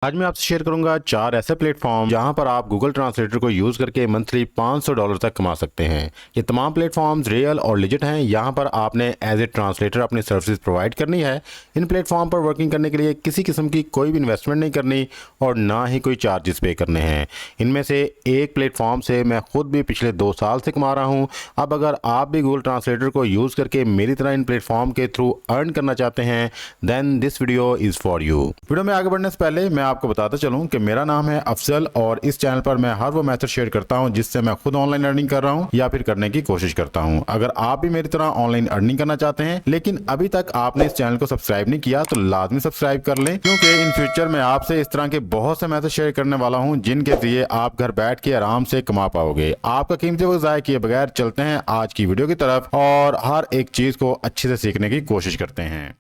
आज मैं आपसे शेयर करूंगा 4 ऐसे प्लेटफॉर्म जहां पर आप गूगल ट्रांसलेटर को यूज करके मंथली $500 तक कमा सकते हैं। ये तमाम प्लेटफॉर्म्स रियल और लिजिट हैं। यहां पर आपने एज ए ट्रांसलेटर अपनी सर्विसेज प्रोवाइड करनी है। इन प्लेटफॉर्म पर वर्किंग करने के लिए किसी किस्म की कोई भी इन्वेस्टमेंट नहीं करनी और ना ही कोई चार्जेस पे करने हैं। इनमें से एक प्लेटफॉर्म से मैं खुद भी पिछले 2 साल से कमा रहा हूँ। अब अगर आप भी गूगल ट्रांसलेटर को यूज करके मेरी तरह इन प्लेटफॉर्म के थ्रू अर्न करना चाहते हैं then this video is for you. Video में आगे बढ़ने से पहले मैं आपको बताता चलूं कि मेरा नाम है अफजल और इस चैनल पर मैं हर वो मेथड शेयर करता हूं जिससे मैं खुद ऑनलाइन अर्निंग कर रहा हूं या फिर करने की कोशिश करता हूं। अगर आप भी मेरी तरह ऑनलाइन अर्निंग करना चाहते हैं लेकिन अभी तक आपने इस चैनल को सब्सक्राइब नहीं किया तो लाजमी सब्सक्राइब कर लें, क्योंकि इन फ्यूचर में आपसे इस तरह के बहुत से मेथड शेयर करने वाला हूं जिनके जरिए आप घर बैठ के आराम से कमा पाओगे। आपका कीमती वक्त ज़ाया किए बगैर चलते हैं आज की वीडियो की तरफ और हर एक चीज को अच्छे से सीखने की कोशिश करते हैं।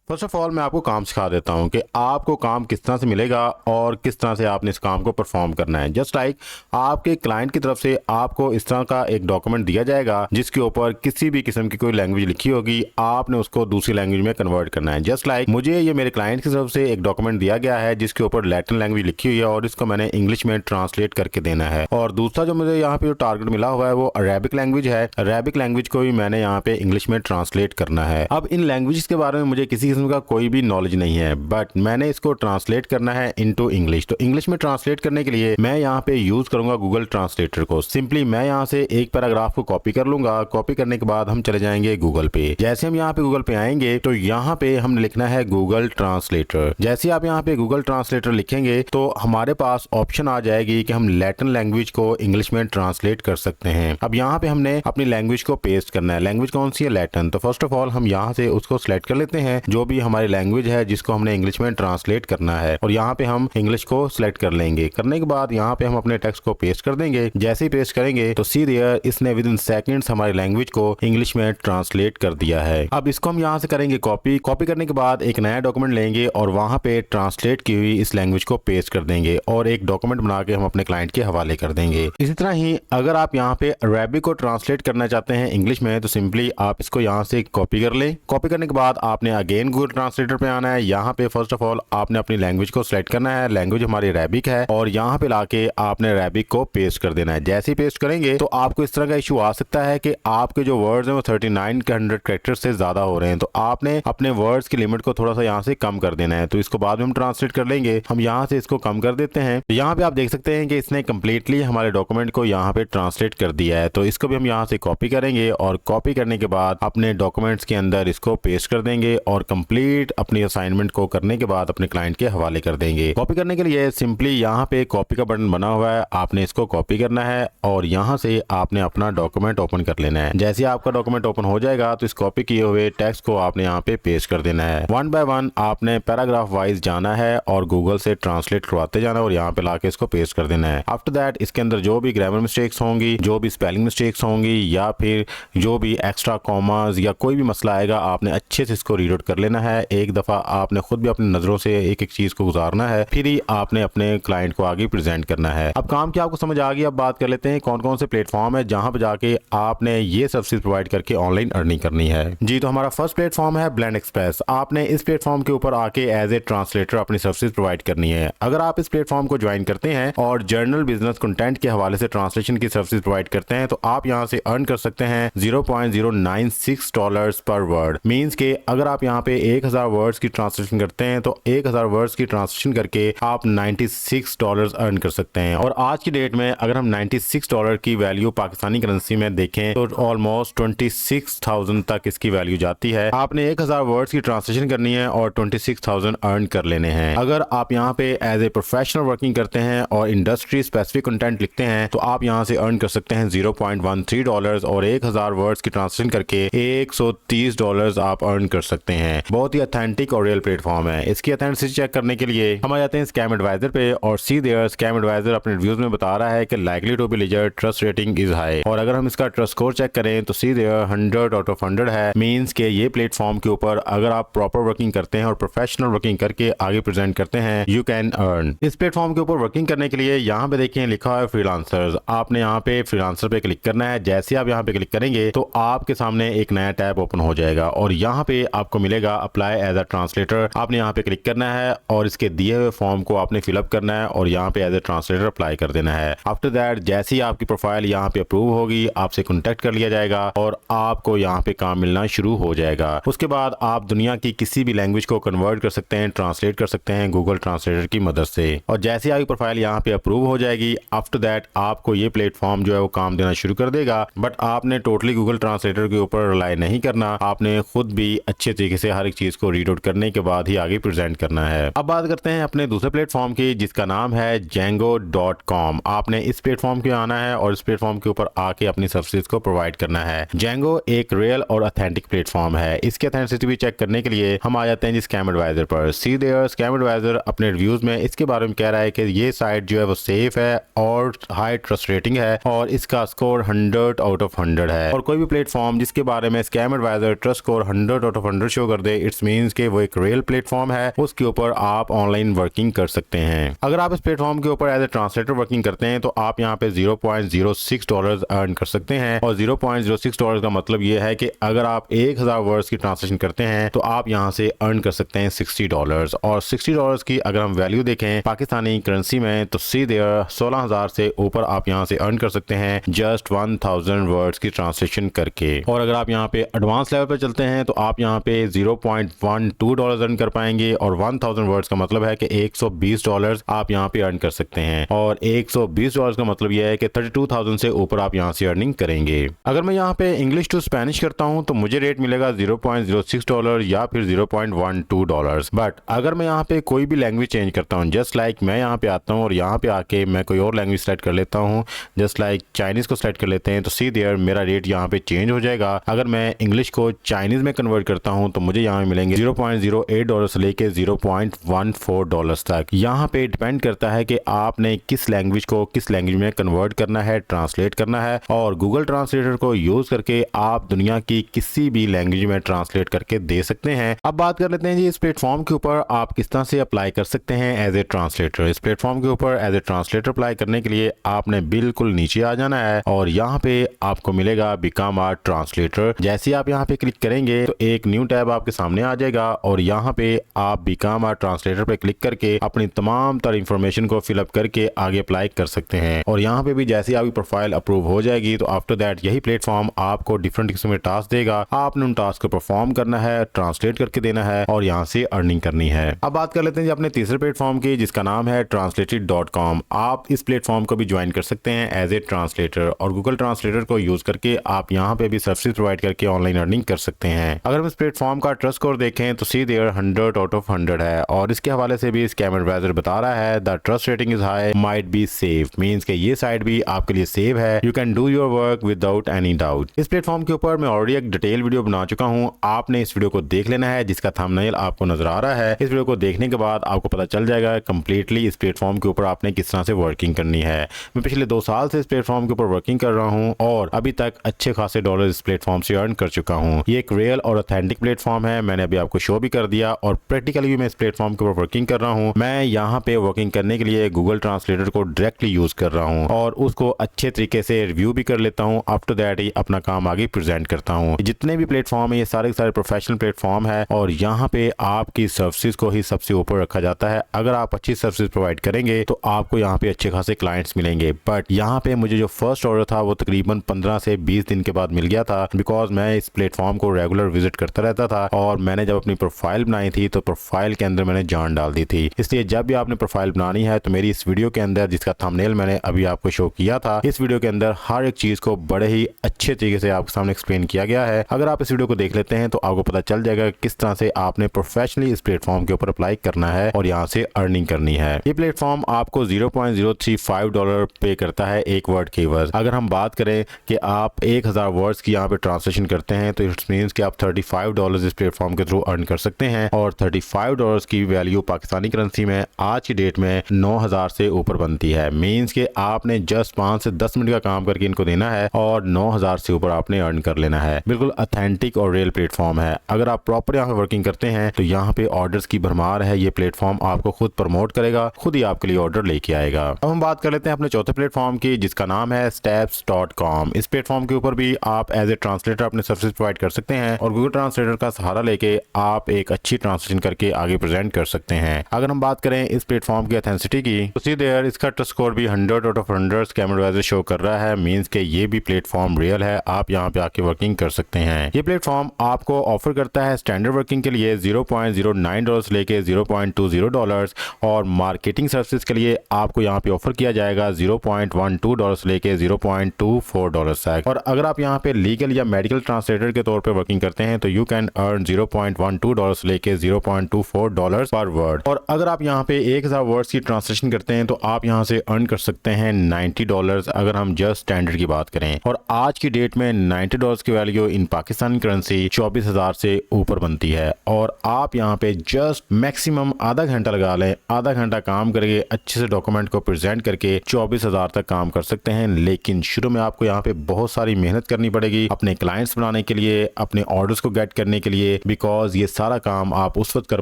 फर्स्ट ऑफ ऑल मैं आपको काम सिखा देता हूं कि आपको काम किस तरह से मिलेगा और किस तरह से आपने इस काम को परफॉर्म करना है। जस्ट लाइक आपके क्लाइंट की तरफ से आपको इस तरह का एक डॉक्यूमेंट दिया जाएगा जिसके ऊपर किसी भी किस्म की कोई लैंग्वेज लिखी होगी, आपने उसको दूसरी लैंग्वेज में कन्वर्ट करना है। जस्ट लाइक मुझे ये मेरे क्लाइंट की तरफ से एक डॉक्यूमेंट दिया गया है जिसके ऊपर लैटिन लैंग्वेज लिखी हुई है और इसको मैंने इंग्लिश में ट्रांसलेट करके देना है। और दूसरा जो मुझे यहाँ पे जो टारगेट मिला हुआ है वो अरेबिक लैंग्वेज है। अरेबिक लैंग्वेज को भी मैंने यहाँ पे इंग्लिश में ट्रांसलेट करना है। अब इन लैंग्वेज के बारे में मुझे किसी किस्म का कोई भी नॉलेज नहीं है, बट मैंने इसको ट्रांसलेट करना है इनटू इंग्लिश। तो इंग्लिश में ट्रांसलेट करने के लिए मैं यहाँ पे यूज करूंगा गूगल ट्रांसलेटर को। सिंपली मैं यहाँ से एक पैराग्राफ को कॉपी कर लूंगा। कॉपी करने के बाद हम चले जाएंगे गूगल पे। जैसे हम यहाँ पे गूगल पे आएंगे तो यहाँ पे हमने लिखना है गूगल ट्रांसलेटर। जैसे आप यहाँ पे गूगल ट्रांसलेटर लिखेंगे तो हमारे पास ऑप्शन आ जाएगी कि हम लैटिन लैंग्वेज को इंग्लिश में ट्रांसलेट कर सकते हैं। अब यहाँ पे हमने अपनी लैंग्वेज को पेस्ट करना है। लैंग्वेज कौन सी है? लैटिन। तो फर्स्ट ऑफ ऑल हम यहाँ से उसको सिलेक्ट कर लेते हैं जो भी हमारी लैंग्वेज है जिसको हमने इंग्लिश में ट्रांसलेट करना है और यहाँ पे हम इंग्लिश को सिलेक्ट कर लेंगे। करने के बाद यहाँ पे हम अपने टेक्स्ट को पेस्ट कर देंगे। जैसे ही पेस्ट करेंगे तो सी देयर इसने विद इन सेकंड्स हमारी लैंग्वेज को इंग्लिश में ट्रांसलेट कर दिया है। अब इसको हम यहाँ से करेंगे कॉपी। कॉपी करने के बाद एक नया डॉक्यूमेंट लेंगे और वहाँ पे ट्रांसलेट की हुई इस लैंग्वेज को पेस्ट कर देंगे और एक डॉक्यूमेंट बना के हम अपने क्लाइंट के हवाले कर देंगे। इसी तरह ही अगर आप यहाँ पे अरेबिक को ट्रांसलेट करना चाहते हैं इंग्लिश में तो सिंपली आप इसको यहाँ से कॉपी कर ले। कॉपी करने के बाद आपने अगेन गूगल ट्रांसलेटर पे आना है। यहाँ पे फर्स्ट ऑफ ऑल आपने अपनी लैंग्वेज को सिलेक्ट करना है। लैंग्वेज हमारी अरेबिक है और यहाँ पे लाके आपने अरेबिक को पेस्ट कर देना है। जैसे ही पेस्ट करेंगे तो आपको इस तरह का इशू आ सकता है कि आपके जो वर्ड्स हैं वो 39 के 100 कैरेक्टर्स से ज्यादा हो रहे हैं। तो आपने अपने वर्ड्स की लिमिट को थोड़ा सा यहाँ से कम कर देना है। तो इसको बाद में हम ट्रांसलेट कर लेंगे। हम यहाँ से इसको कम कर देते हैं। तो यहाँ पे आप देख सकते हैं कि इसने कंप्लीटली हमारे डॉक्यूमेंट को यहाँ पे ट्रांसलेट कर दिया है। तो इसको भी हम यहाँ से कॉपी करेंगे और कॉपी करने के बाद अपने डॉक्यूमेंट्स के अंदर इसको पेस्ट कर देंगे और कंप्लीट अपनी असाइनमेंट को करने के बाद अपने क्लाइंट के हवाले कर देंगे। कॉपी करने के लिए सिंपली यहाँ पे कॉपी का बटन बना हुआ है, आपने इसको कॉपी करना है और यहाँ से आपने अपना डॉक्यूमेंट ओपन कर लेना है। जैसे आपका डॉक्यूमेंट ओपन हो जाएगा तो इस कॉपी किए हुए टेक्स्ट को आपने यहाँ पे पेस्ट कर देना है। वन बाय वन आपने पैराग्राफ वाइज जाना है और गूगल से ट्रांसलेट करवाते जाना और यहाँ पे लाके इसको पेस्ट कर देना है। आफ्टर दैट इसके अंदर जो भी ग्रामर मिस्टेक्स होंगी, जो भी स्पेलिंग मिस्टेक्स होंगी या फिर जो भी एक्स्ट्रा कॉमास या कोई भी मसला आएगा आपने अच्छे से इसको रीड आउट कर लेना है। एक दफा आपने खुद भी अपनी नजरों से एक एक चीज को गुजारना है, फिर ही आपने अपने क्लाइंट को आगे प्रेजेंट करना है। अब काम क्या आपको समझ आ गई। अब बात कर लेते हैं कौन कौन से प्लेटफॉर्म है जहां पर जाके आपने ये सर्विसेज प्रोवाइड करके ऑनलाइन अर्निंग करनी है। जी तो हमारा फर्स्ट प्लेटफॉर्म है ब्लेंड एक्सप्रेस। आपने इस प्लेटफॉर्म के ऊपर आके एज ए ट्रांसलेटर अपनी सर्विसेज प्रोवाइड करनी है। अगर आप इस प्लेटफॉर्म को ज्वाइन करते हैं और जर्नल बिजनेस कंटेंट के हवाले से ट्रांसलेशन की सर्विसेज प्रोवाइड करते हैं तो आप यहाँ से अर्न कर सकते हैं $0.096 पर वर्ड। मीन्स के अगर आप यहाँ पे 1000 वर्ड्स की ट्रांसलेशन करते हैं तो 1000 वर्ड्स की ट्रांसलेशन करके आप $96 अर्न कर सकते हैं। और आज की डेट में अगर हम $96 की वैल्यू पाकिस्तानी करेंसी में देखें तो ऑलमोस्ट 26,000 तक इसकी वैल्यू जाती है। आपने 1000 वर्ड्स की ट्रांसलेशन करनी है और 26,000 अर्न कर लेने हैं। अगर आप यहाँ पे एज ए प्रोफेशनल वर्किंग करते हैं और इंडस्ट्री स्पेसिफिक कंटेंट लिखते हैं तो आप यहाँ से अर्न कर सकते हैं $0.13 और 1000 वर्ड्स की ट्रांसलेशन करके $130 आप अर्न कर सकते हैं। बहुत ही ऑथेंटिक और रियल प्लेटफॉर्म है। इसकी ऑथेंटिसिटी चेक करने के लिए हम आ जाते हैं स्कैम एडवाइजर पे और सी देयर स्कैम एडवाइजर अपने रिव्यूज में बता रहा है कि likely to be legit, trust rating is high. और अगर हम इसका ट्रस्ट स्कोर चेक करें तो सी देयर 100 आउट ऑफ 100 है। मींस के ये प्लेटफॉर्म के ऊपर अगर आप प्रॉपर वर्किंग करते हैं और प्रोफेशनल वर्किंग करके आगे प्रेजेंट करते हैं, यू कैन अर्न। इस प्लेटफॉर्म के ऊपर वर्किंग करने के लिए यहाँ पे देखिए लिखा है फ्रीलांसर्स। आपने यहाँ पे फ्रीलांसर पे क्लिक करना है। जैसे आप यहाँ पे क्लिक करेंगे तो आपके सामने एक नया टैब ओपन हो जाएगा और यहाँ पे आपको मिलेगा अप्लाई एज अ ट्रांसलेटर। आपने यहाँ पे क्लिक करना है और इसके दिए हुए फॉर्म को आपने फिलअप करना है और यहाँ पे एज ए ट्रांसलेटर अप्लाई कर देना है। आफ्टर दैट जैसे ही आपकी प्रोफाइल यहाँ पे अप्रूव होगी, आपसे कॉन्टेक्ट कर लिया जाएगा और आपको यहाँ पे काम मिलना शुरू हो जाएगा। उसके बाद आप दुनिया की किसी भी लैंग्वेज को कन्वर्ट कर सकते हैं, ट्रांसलेट कर सकते हैं गूगल ट्रांसलेटर की मदद से। और जैसे ही आपकी प्रोफाइल यहाँ पे अप्रूव हो जाएगी, आफ्टर दैट आपको ये प्लेटफॉर्म जो है वो काम देना शुरू कर देगा। बट आपने टोटली गूगल ट्रांसलेटर के ऊपर रिलाई नहीं करना। आपने खुद भी अच्छे तरीके से हर एक चीज को रीड आउट करने के बाद ही आगे प्रेजेंट करना है। अब बात करते हैं अपने दूसरे प्लेटफॉर्म की जिसका नाम है Django.com। आपने इस प्लेटफॉर्म पे आना है और इस प्लेटफॉर्म के ऊपर आके अपनी सर्विसेज को प्रोवाइड करना है। Django एक रियल और ऑथेंटिक प्लेटफॉर्म है। इसकी ऑथेंटिसिटी भी चेक करने के लिए हम आ जाते हैं जी स्कैम एडवाइजर पर। सी देयर स्कैम एडवाइजर अपने रिव्यूज में इसके बारे में कह रहा है कि ये साइट जो है वो सेफ है और हाई ट्रस्ट रेटिंग है और इसका स्कोर 100 आउट ऑफ 100 है। और कोई भी प्लेटफॉर्म जिसके बारे में scam adviser trust score 100 out of 100 show कर दे, इट्स मींस कि वो एक रियल प्लेटफॉर्म है, उसके ऊपर आप ऑनलाइन वर्किंग कर सकते हैं। अगर आप इस प्लेटफॉर्म के ऊपर एज ए ट्रांसलेटर वर्किंग करते हैं तो आप यहाँ पे $0.06 अर्न कर सकते हैं। और $0.06 का मतलब ये है कि अगर आप 1000 वर्ड्स की ट्रांसलेशन करते हैं तो आप यहाँ से अर्न कर सकते हैं $60। और $60 की अगर हम वैल्यू देखें पाकिस्तानी करेंसी में तो सीधे 16,000 से ऊपर आप यहाँ से अर्न कर सकते हैं जस्ट 1000 वर्ड्स की ट्रांसलेशन करके। और अगर आप यहाँ पे एडवांस लेवल पे चलते हैं तो आप यहाँ पे $0.12 अर्न कर पाएंगे और 1000 वर्ड्स का मतलब है कि $120 आप यहाँ पे अर्न कर सकते हैं। और $120 का मतलब यह है कि 32,000 से ऊपर आप यहाँ से अर्निंग करेंगे। अगर मैं यहाँ पे इंग्लिश टू स्पेनिश करता हूँ तो मुझे रेट मिलेगा $0.06 या फिर $0.12। बट अगर मैं यहाँ पे कोई भी लैंग्वेज चेंज करता हूँ, जस्ट लाइक मैं यहाँ पे आता हूँ और यहाँ पे आके मैं कोई और लैंग्वेज सेलेक्ट कर लेता हूँ, जस्ट लाइक चाइनीज को सेलेक्ट कर लेते हैं, तो सी देयर मेरा रेट यहाँ पे चेंज हो जाएगा। अगर मैं इंग्लिश को चाइनीज में कन्वर्ट करता हूँ तो मुझे यहाँ मिलेंगे $0.08 से लेके $0.14 तक। यहाँ पे डिपेंड करता है कि आपने किस लैंग्वेज को किस लैंग्वेज में कन्वर्ट करना है, ट्रांसलेट करना है। और गूगल ट्रांसलेटर को यूज करके आप दुनिया की किसी भी लैंग्वेज में ट्रांसलेट करके दे सकते हैं। अब बात कर लेते हैं जी इस प्लेटफॉर्म के ऊपर आप किस तरह से अप्लाई कर सकते हैं एज ए ट्रांसलेटर। इस प्लेटफॉर्म के ऊपर एज ए ट्रांसलेटर अप्लाई करने के लिए आपने बिल्कुल नीचे आ जाना है और यहाँ पे आपको मिलेगा बिकम अ ट्रांसलेटर। जैसे आप यहाँ पे क्लिक करेंगे तो एक न्यू टैब आपके सामने आ जाएगा और यहाँ पे आप बिकम अ ट्रांसलेटर पे क्लिक करके अपनी तमाम तर इंफॉर्मेशन को फिलअप करके आगे अप्लाई कर सकते हैं। और यहाँ पे भी जैसे आपकी प्रोफाइल अप्रूव हो जाएगी तो आफ्टर दैट यही प्लेटफॉर्म आपको डिफरेंट किस्म के टास्क देगा। आपने उन टास्क को परफॉर्म करना है, ट्रांसलेट करके देना है और यहाँ से अर्निंग करनी है। अब बात कर लेते हैं अपने तीसरे प्लेटफॉर्म की जिसका नाम है Translated.com। आप इस प्लेटफॉर्म को भी ज्वाइन कर सकते हैं एज ए ट्रांसलेटर और गूगल ट्रांसलेटर को यूज करके आप यहाँ पे भी सर्विस प्रोवाइड करके ऑनलाइन अर्निंग कर सकते हैं। अगर हम इस प्लेटफॉर्म का ट्रस्ट स्कोर देखें तो सी देयर 100 आउट ऑफ 100 है और इसके हवाले से भी स्कैम एडवाइजर बता रहा है the trust rating is high might be safe. Means के ये साइट भी आपके लिए सेफ है, you can do your work without any doubt. इस प्लेटफॉर्म के ऊपर मैं ऑलरेडी एक डिटेल वीडियो बना चुका हूँ, आपने इस वीडियो को देख लेना है जिसका थंबनेल आपको नजर आ रहा है। इस वीडियो को देखने के बाद आपको पता चल जाएगा कंप्लीटली इस प्लेटफॉर्म के ऊपर आपने किस तरह से वर्किंग करनी है। मैं पिछले 2 साल से इस प्लेटफॉर्म के ऊपर वर्किंग कर रहा हूँ और अभी तक अच्छे खासे डॉलर इस प्लेटफॉर्म से अर्न कर चुका हूँ। ये एक रियल और ऑथेंटिक प्लेटफॉर्म है, मैंने अभी आपको शो भी कर दिया और प्रैक्टिकली भी मैं इस प्लेटफॉर्म के ऊपर वर्किंग कर रहा हूँ। मैं यहाँ पे वर्किंग करने के लिए गूगल ट्रांसलेटर को डायरेक्टली यूज कर रहा हूँ और उसको अच्छे तरीके से रिव्यू भी कर लेता हूँ। आफ्टर दैट ही अपना काम आगे प्रेजेंट करता हूँ। जितने भी प्लेटफॉर्म है ये सारे प्रोफेशनल प्लेटफॉर्म है और यहाँ पे आपकी सर्विसेज को ही सबसे ऊपर रखा जाता है। अगर आप अच्छी सर्विसेज प्रोवाइड करेंगे तो आपको यहाँ पे अच्छे खासे क्लाइंट्स मिलेंगे। बट यहाँ पे मुझे जो फर्स्ट ऑर्डर था वो तकरीबन 15 से 20 दिन के बाद मिल गया था, बिकॉज मैं इस प्लेटफॉर्म को रेगुलर विजिट करता रहता था और मैंने जब अपनी प्रोफाइल बनाई थी तो प्रोफाइल के अंदर मैंने जान डाल दी थी। इसलिए जब भी आपने प्रोफाइल बनानी है तो मेरी इस वीडियो के अंदर जिसका थंबनेल मैंने अभी आपको शो किया था, इस वीडियो के अंदर हर एक चीज को बड़े ही अच्छे तरीके से आपके सामने एक्सप्लेन किया गया है। अगर आप इस वीडियो को देख लेते हैं तो आपको पता चल जाएगा किस तरह से आपने प्रोफेशनली इस प्लेटफॉर्म के ऊपर अप्लाई करना है और यहाँ से अर्निंग करनी है। ये प्लेटफॉर्म आपको $0.035 पे करता है एक वर्ड की एवज। अगर हम बात करें कि आप 1000 वर्ड्स की यहाँ पे ट्रांसलेशन करते हैं तो इट्स मींस कि आप $35 इस प्लेटफॉर्म प्लेटफॉर्म के थ्रू अर्न कर सकते हैं और $35 की वैल्यू पाकिस्तानी करेंसी में आज की डेट में 9,000 से ऊपर बनती है। मीन्स के आपने जस्ट 5 से 10 मिनट का काम करके इनको देना है और 9,000 से ऊपर आपने अर्न कर लेना है। बिल्कुल ऑथेंटिक और रियल प्लेटफॉर्म है। अगर आप प्रॉपर यहाँ पे वर्किंग करते हैं तो यहाँ पे ऑर्डर्स की भरमार है। ये प्लेटफॉर्म आपको खुद प्रमोट करेगा, खुद ही आपके लिए ऑर्डर लेके आएगा। अब हम बात कर लेते हैं अपने चौथे प्लेटफॉर्म की, जिसका नाम है steps.com। इस प्लेटफॉर्म के ऊपर भी आप एज ए ट्रांसलेटर अपने सर्विस प्रोवाइड कर सकते हैं और गूगल ट्रांसलेटर का सहारा लेके आप एक अच्छी ट्रांसलेशन करके आगे प्रेजेंट कर सकते हैं। अगर हम बात करें इस प्लेटफॉर्म की ऑथेंटिसिटी की तो सी देयर इसका ट्रस्ट स्कोर भी 100 out of 100 scam adviser show कर रहा है। मींस के ये भी प्लेटफॉर्म रियल है, आप यहाँ पे आके वर्किंग कर सकते हैं। ये प्लेटफॉर्म आपको ऑफर करता है स्टैंडर्ड वर्किंग के लिए $0.09 लेके $0.20 और मार्केटिंग सर्विसेज के लिए आपको यहाँ पे ऑफर किया जाएगा $0.12 लेके $0.24 तक। और अगर आप यहाँ पे लीगल या मेडिकल ट्रांसलेटर के तौर पे वर्किंग करते हैं तो यू कैन अर्न $0.12 लेके $0.24 पर वर्ड। और अगर आप यहाँ पे 1000 वर्ड्स की ट्रांसलेशन करते हैं तो आप यहाँ से अर्न कर सकते हैं $90 अगर हम जस्ट स्टैंडर्ड की बात करें। और आज की डेट में $90 की वैल्यू इन पाकिस्तानी करेंसी 24,000 से ऊपर बनती है। और आप यहाँ पे जस्ट मैक्सिमम आधा घंटा लगा लें, आधा घंटा काम करके अच्छे से डॉक्यूमेंट को प्रेजेंट करके 24,000 तक काम कर सकते हैं। लेकिन शुरू में आपको यहाँ पे बहुत सारी मेहनत करनी पड़ेगी अपने क्लाइंट्स बनाने के लिए, अपने ऑर्डर्स को गेट करने के लिए, बिकॉज ये सारा काम आप उस वक्त कर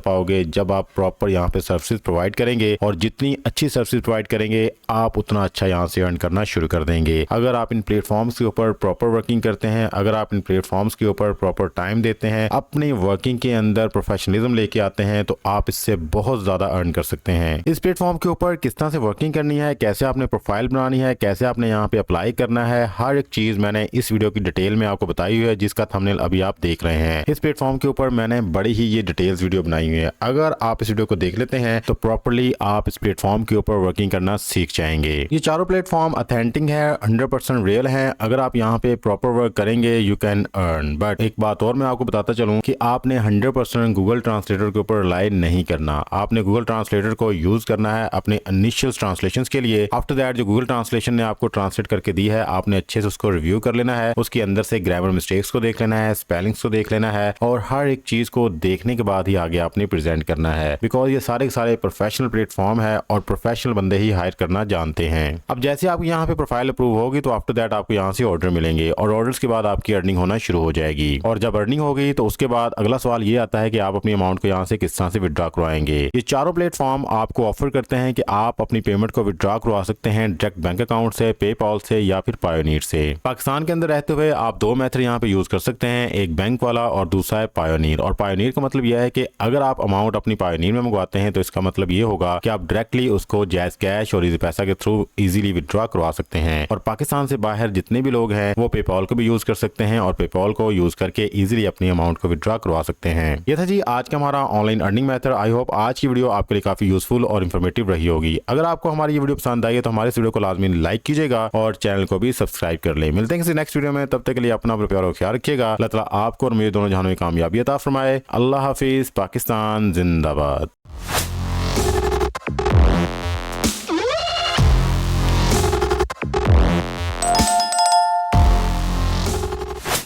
पाओगे जब आप प्रॉपर यहाँ पे सर्विसेज प्रोवाइड करेंगे। और जितनी अच्छी सर्विस प्रोवाइड करेंगे आप उतना अच्छा यहाँ से अर्न करना शुरू कर देंगे। अगर आप इन प्लेटफॉर्म्स के ऊपर प्रॉपर वर्किंग करते हैं, अगर आप इन प्लेटफॉर्म्स के ऊपर प्रॉपर टाइम देते हैं, अपनी वर्किंग के अंदर प्रोफेशनलिज्म लेके आते हैं तो आप इससे बहुत ज्यादा अर्न कर सकते हैं। इस प्लेटफॉर्म के ऊपर किस तरह से वर्किंग करनी है, कैसे आपने प्रोफाइल बनानी है, कैसे आपने यहाँ पे अप्लाई करना है, हर एक चीज मैंने इस वीडियो की डिटेल में आपको बताई हुई है, जिसका थंबनेल अभी आप देख रहे हैं। इस प्लेटफॉर्म के ऊपर मैंने बड़ी ही ये डिटेल्स वीडियो बनाई हुई है। अगर आप इस वीडियो को देख लेते हैं तो प्रॉपरली आप इस प्लेटफॉर्म के ऊपर वर्किंग करना सीख जाएंगे। ये चारों प्लेटफॉर्म ऑथेंटिक है, 100% रियल है। अगर आप यहाँ पे प्रॉपर वर्क करेंगे यू कैन अर्न। बट एक बात और मैं आपको बताता चलूं कि आपने 100% गूगल ट्रांसलेटर के ऊपर रिलाई नहीं करना। आपने गूगल ट्रांसलेटर को यूज करना है अपने इनिशियल ट्रांसलेशन के लिए। आफ्टर दैट जो गूगल ट्रांसलेशन ने आपको ट्रांसलेट करके दी है आपने अच्छे से उसको रिव्यू कर लेना है, उसके अंदर से ग्रामर मिस्टेक्स को देख लेना है, स्पेलिंग्स को देख लेना है और हर एक चीज को देखने के बाद ही आगे आपने प्रेजेंट करना है। बिकॉज ये सारे के सारे प्रोफेशनल प्लेटफॉर्म है और प्रोफेशनल बंदे ही हायर करना जानते हैं। अब जैसे आपकी यहाँ पे प्रोफाइल अप्रूव होगी तो आफ्टर दैट आपको यहाँ से ऑर्डर मिलेंगे और ऑर्डर्स के बाद आपकी अर्निंग होना शुरू हो जाएगी। और जब अर्निंग होगी तो उसके बाद अगला सवाल ये आता है कि आप अपनी अमाउंट को यहाँ से किस तरह से विड्रॉ करवाएंगे। ये चारों प्लेटफॉर्म आपको ऑफर करते हैं कि आप अपनी पेमेंट को विड्रॉ करवा सकते हैं डायरेक्ट बैंक अकाउंट से, पेपॉल से या फिर पायोनियर से। पाकिस्तान के अंदर रहते हुए आप दो मेथड यहाँ पे यूज कर सकते हैं, एक बैंक वाला और दूसरा है पायोनियर। और पायोनियर का मतलब यह है कि अगर आप अमाउंट अपनी पायोनियर में मंगवाते हैं तो इसका मतलब ये होगा कि आप डायरेक्टली उसको जैज कैश और इजी पैसा के थ्रू इजीली विड्रॉ करवा सकते हैं। और पाकिस्तान से बाहर जितने भी लोग हैं वो पेपॉल को भी यूज कर सकते हैं और पेपॉल को यूज करके इजीली अपनी अमाउंट को विड्रॉ करवा सकते हैं। ये था जी आज का हमारा online earning method. I hope आज की वीडियो आपके लिए काफी यूजफुल और इन्फॉर्मेटिव रही होगी। अगर आपको हमारी ये वीडियो पसंद आई है तो हमारे इस वीडियो को लाजमी लाइक कीजिएगा और चैनल को भी सब्सक्राइब कर ले। मिलते हैं किसी नेक्स्ट वीडियो में, तब तक के लिए अपना प्यार और ख्याल रखिएगा। अल्लाह ताला आपको और मुझे दोनों जहानों में कामयाबी अता फरमाए। अल्लाह हाफिज। पाकिस्तान जिंदाबाद।